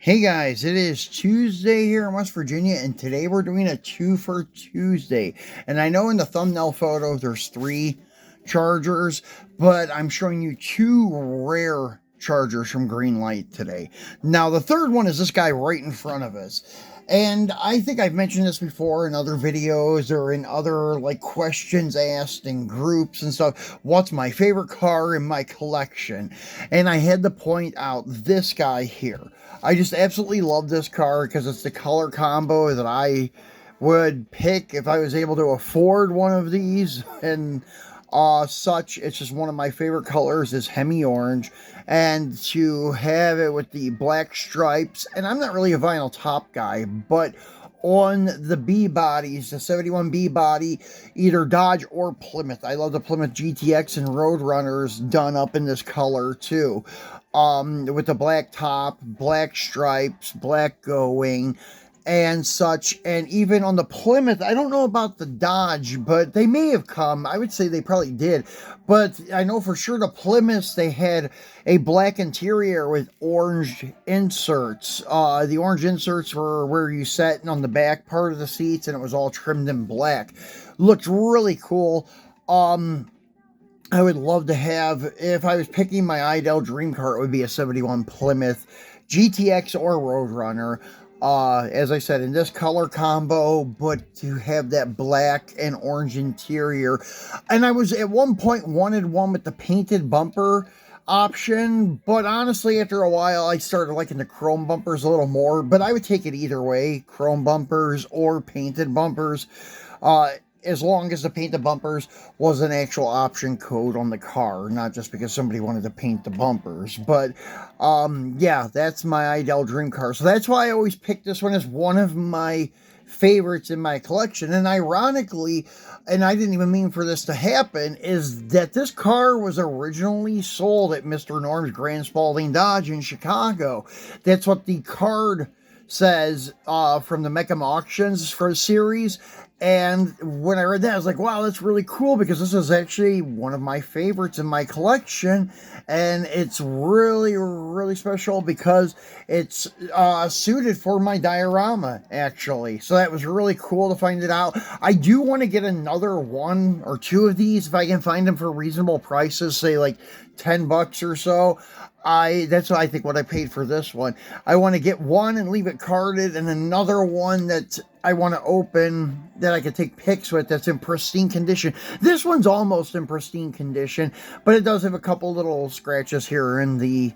Hey guys, it is Tuesday here in West Virginia, and today we're doing a two for Tuesday. And I know in the thumbnail photo there's three chargers, but I'm showing you two rare chargers from Greenlight today. Now, the third one is this guy right in front of us. And I think I've mentioned this before in other videos or in other like questions asked in groups and stuff. What's my favorite car in my collection? And I had to point out this guy here. I just absolutely love this car because it's the color combo that I would pick if I was able to afford one of these and such. It's just one of my favorite colors is Hemi Orange, and to have it with the black stripes, and I'm not really a vinyl top guy, but on the B bodies, the 71B body, either Dodge or Plymouth. I love the Plymouth GTX and Roadrunners done up in this color too. With the black top, black stripes, black going, and such. And even on the Plymouth, I don't know about the Dodge, but they may have come. I would say they probably did. But I know for sure the Plymouths, they had a black interior with orange inserts. The orange inserts were where you sat on the back part of the seats, and it was all trimmed in black. Looked really cool. I would love to have, if I was picking my ideal dream car, it would be a 71 Plymouth GTX or Roadrunner. As I said, in this color combo, but to have that black and orange interior. And I was at one point wanted one with the painted bumper option, but honestly, after a while, I started liking the chrome bumpers a little more. But I would take it either way, chrome bumpers or painted bumpers. As long as the painted bumpers was an actual option code on the car, not just because somebody wanted to paint the bumpers. But yeah, that's my ideal dream car. So that's why I always pick this one as one of my favorites in my collection. And ironically, and I didn't even mean for this to happen, is that this car was originally sold at Mr. Norm's Grand Spalding Dodge in Chicago. That's what the card says from the Meckham auctions for the series. And when I read that, I was like, wow, that's really cool, because this is actually one of my favorites in my collection. And it's really, really special because it's suited for my diorama, actually. So that was really cool to find it out. I do want to get another one or two of these if I can find them for reasonable prices, say like $10 or so. That's what I think what I paid for this one. I want to get one and leave it carded, and another one that I want to open that I could take pics with that's in pristine condition. This one's almost in pristine condition, but it does have a couple little scratches here in the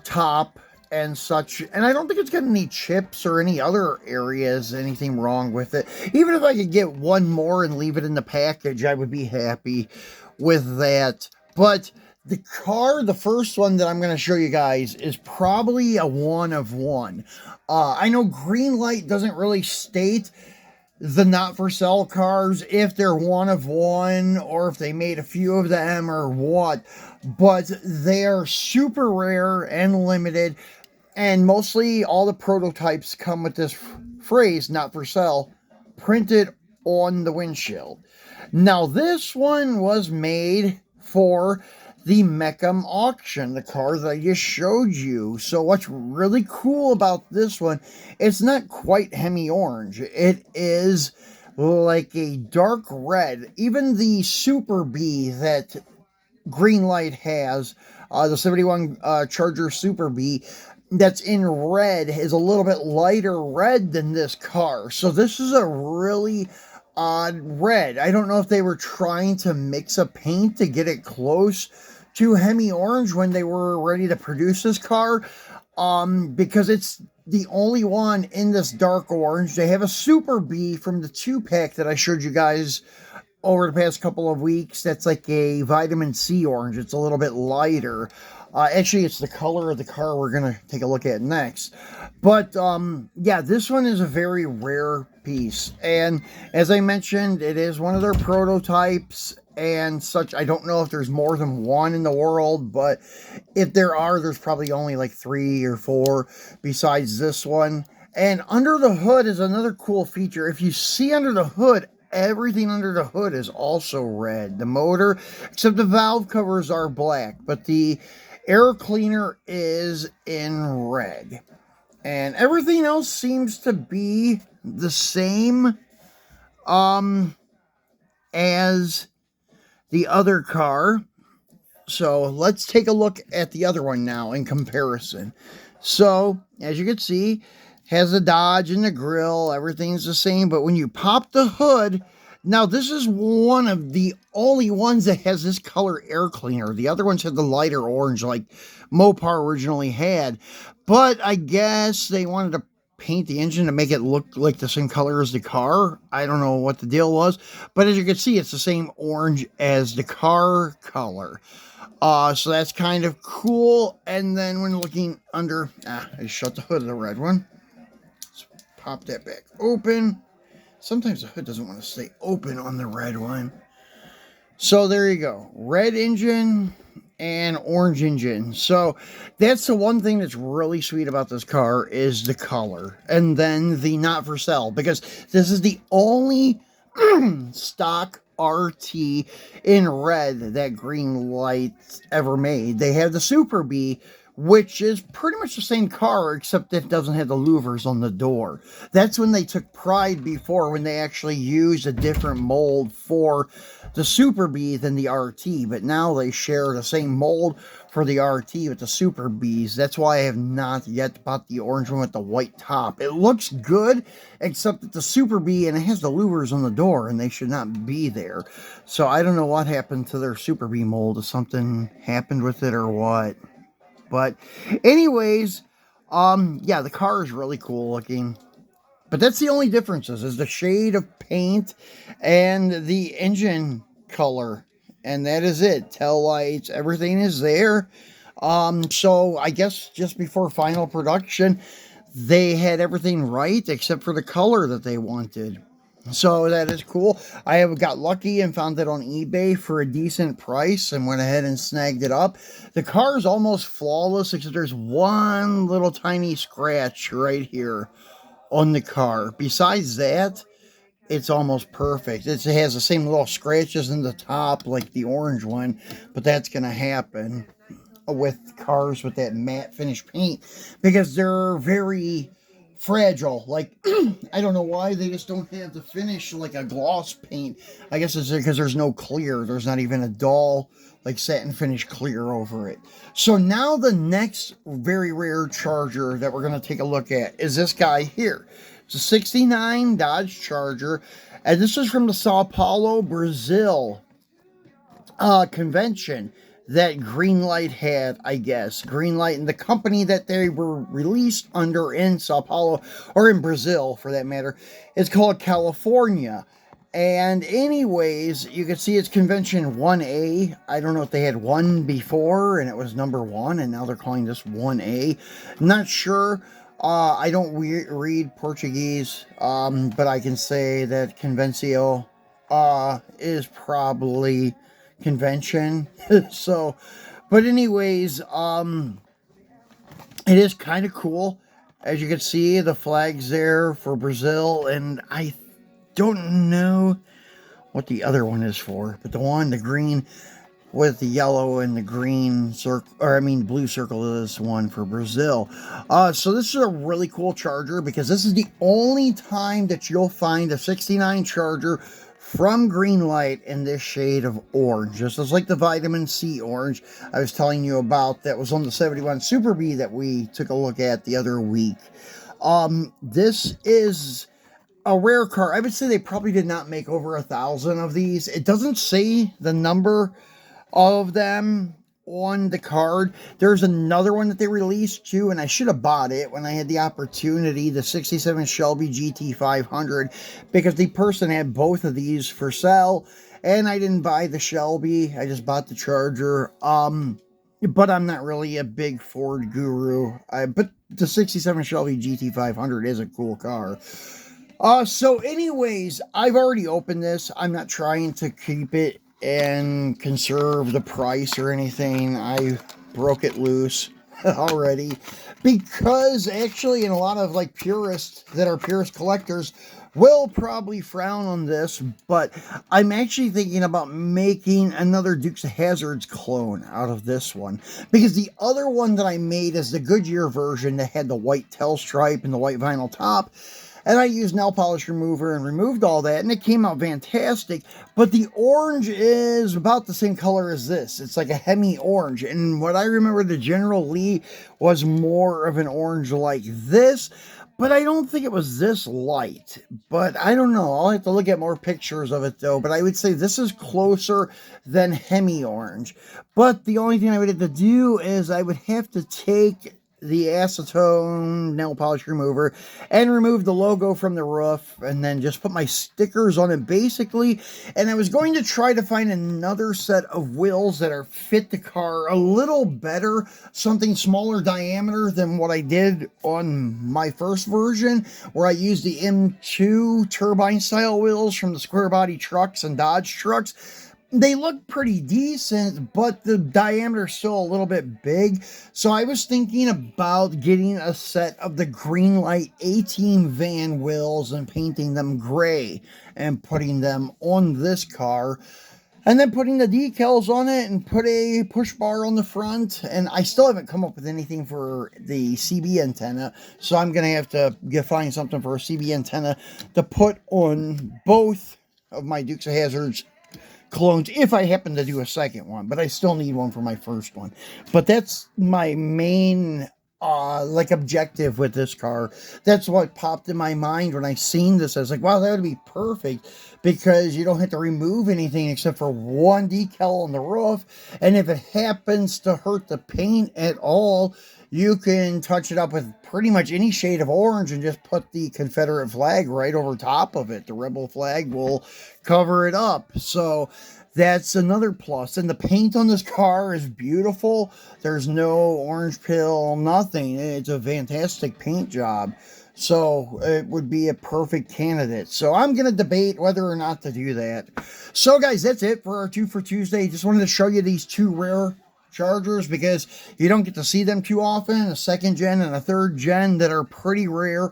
top and such. And I don't think it's got any chips or any other areas, anything wrong with it. Even if I could get one more and leave it in the package, I would be happy with that. But the car, the first one that I'm going to show you guys, is probably a one of one. I know Greenlight doesn't really state the not for sale cars, if they're one of one or if they made a few of them or what, but they're super rare and limited, and mostly all the prototypes come with this phrase, not for sale, printed on the windshield. Now, this one was made for the Meckham auction, the car that I just showed you. So what's really cool about this one, it's not quite Hemi Orange. It is like a dark red. Even the Super B that Greenlight has, the 71 Charger Super B, that's in red, is a little bit lighter red than this car. So this is a really odd red. I don't know if they were trying to mix a paint to get it close to Hemi Orange when they were ready to produce this car, because it's the only one in this dark orange. They have a Super B from the 2-pack that I showed you guys over the past couple of weeks. That's like a vitamin C orange. It's a little bit lighter. Actually, it's the color of the car we're going to take a look at next. But, yeah, this one is a very rare piece. And as I mentioned, it is one of their prototypes and such. I don't know if there's more than one in the world, but if there are, there's probably only like 3 or 4 besides this one. And under the hood is another cool feature. If you see under the hood, everything under the hood is also red. The motor, except the valve covers are black, but the air cleaner is in red. And everything else seems to be the same as the other car. So let's take a look at the other one now in comparison. So as you can see, has a Dodge and the grill, everything's the same, but when you pop the hood, now this is one of the only ones that has this color air cleaner. The other ones had the lighter orange like Mopar originally had, but I guess they wanted to paint the engine to make it look like the same color as the car. I don't know what the deal was, but as you can see, it's the same orange as the car color. So that's kind of cool. And then when looking under, I shut the hood of the red one. Let's pop that back open. Sometimes the hood doesn't want to stay open on the red one. So there you go. Red engine and orange engine. So that's the one thing that's really sweet about this car is the color. And then the not for sale. Because this is the only stock RT in red that Greenlight ever made. They have the Super B, which is pretty much the same car, except it doesn't have the louvers on the door. That's when they took pride before, when they actually used a different mold for the Super B than the RT, but now they share the same mold for the RT with the Super Bs. That's why I have not yet bought the orange one with the white top. It looks good, except that the Super B, and it has the louvers on the door, and they should not be there. So I don't know what happened to their Super B mold, if something happened with it or what. But anyways, yeah, the car is really cool looking. But that's the only differences, is the shade of paint and the engine color. And that is it. Tail lights, everything is there. So I guess just before final production, they had everything right except for the color that they wanted. So that is cool. I have got lucky and found it on eBay for a decent price and went ahead and snagged it up. The car is almost flawless, except there's one little tiny scratch right here on the car. Besides that, it's almost perfect. It has the same little scratches in the top like the orange one, but that's going to happen with cars with that matte finish paint because they're very fragile. Like, I don't know why they just don't have the finish like a gloss paint. I guess it's because there's no clear. There's not even a dull, like, satin finish clear over it. So now the next very rare Charger that we're going to take a look at is this guy here. It's a 69 Dodge Charger, and this is from the Sao Paulo, Brazil convention that Greenlight had, I guess. Greenlight and the company that they were released under in Sao Paulo, or in Brazil for that matter, is called California. And anyways, you can see it's convention 1A. I don't know if they had one before and it was number 1 and now they're calling this 1A. Not sure. I don't read Portuguese, but I can say that Convencio is probably convention. So, but anyways, it is kind of cool. As you can see, the flag's there for Brazil, and I don't know what the other one is for, but the green with the yellow and the green circle, or I mean blue circle, is one for Brazil. So this is a really cool Charger because this is the only time that you'll find a 69 Charger from Greenlight in this shade of orange, just as like the vitamin C orange I was telling you about that was on the 71 Super B that we took a look at the other week. This is a rare car. I would say they probably did not make over 1,000 of these. It doesn't say the number of them on the card. There's another one that they released too, and I should have bought it when I had the opportunity, the 67 Shelby GT500, because the person had both of these for sale, and I didn't buy the Shelby. I just bought the Charger. But I'm not really a big Ford guru. But the 67 Shelby GT500 is a cool car. So anyways, I've already opened this. I'm not trying to keep it and conserve the price or anything. I broke it loose. already, because actually, in a lot of like purists that are purist collectors will probably frown on this, but I'm actually thinking about making another Dukes of Hazzard's clone out of this one, because the other one that I made is the Goodyear version that had the white tail stripe and the white vinyl top. And I used nail polish remover and removed all that, and it came out fantastic. But the orange is about the same color as this. It's like a Hemi orange. And what I remember, the General Lee was more of an orange like this. But I don't think it was this light. But I don't know. I'll have to look at more pictures of it, though. But I would say this is closer than Hemi orange. But the only thing I would have to do is I would have to take the acetone nail polish remover and remove the logo from the roof, and then just put my stickers on it basically. And I was going to try to find another set of wheels that are fit the car a little better, something smaller diameter than what I did on my first version, where I used the M2 turbine style wheels from the square body trucks and Dodge trucks. They look pretty decent, but the diameter is still a little bit big. So I was thinking about getting a set of the Greenlight A-Team van wheels and painting them gray and putting them on this car. And then putting the decals on it and put a push bar on the front. And I still haven't come up with anything for the CB antenna. So I'm going to have to find something for a CB antenna to put on both of my Dukes of Hazzard's clones, if I happen to do a second one, but I still need one for my first one. But that's my main like objective with this car. That's what popped in my mind when I seen this. I was like, wow, that would be perfect, because you don't have to remove anything except for one decal on the roof, and if it happens to hurt the paint at all, you can touch it up with pretty much any shade of orange and just put the Confederate flag right over top of it. The rebel flag will cover it up. So that's another plus. And the paint on this car is beautiful. There's no orange peel, nothing. It's a fantastic paint job. So it would be a perfect candidate. So I'm going to debate whether or not to do that. So guys, that's it for our 2 for Tuesday. Just wanted to show you these two rare Chargers, because you don't get to see them too often. A second gen and a third gen that are pretty rare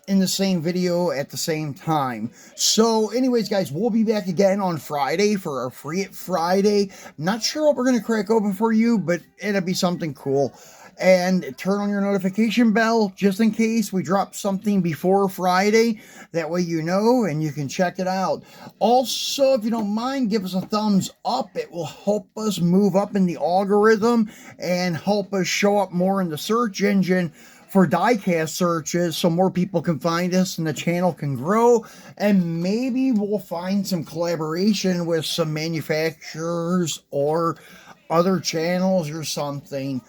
in the same video at the same time. So anyways, guys, we'll be back again on Friday for our Free It Friday. Not sure what we're going to crack open for you, but it'll be something cool. And turn on your notification bell just in case we drop something before Friday. That way you know and you can check it out. Also, if you don't mind, give us a thumbs up. It will help us move up in the algorithm and help us show up more in the search engine for diecast searches, so more people can find us and the channel can grow. And maybe we'll find some collaboration with some manufacturers or other channels or something,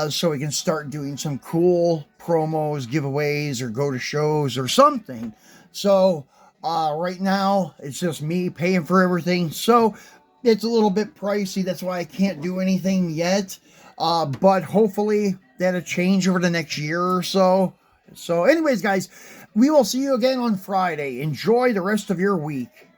so we can start doing some cool promos, giveaways, or go to shows or something. So right now it's just me paying for everything, so it's a little bit pricey. That's why I can't do anything yet, but hopefully that'll change over the next year or so. So anyways, guys, we will see you again on Friday. Enjoy the rest of your week.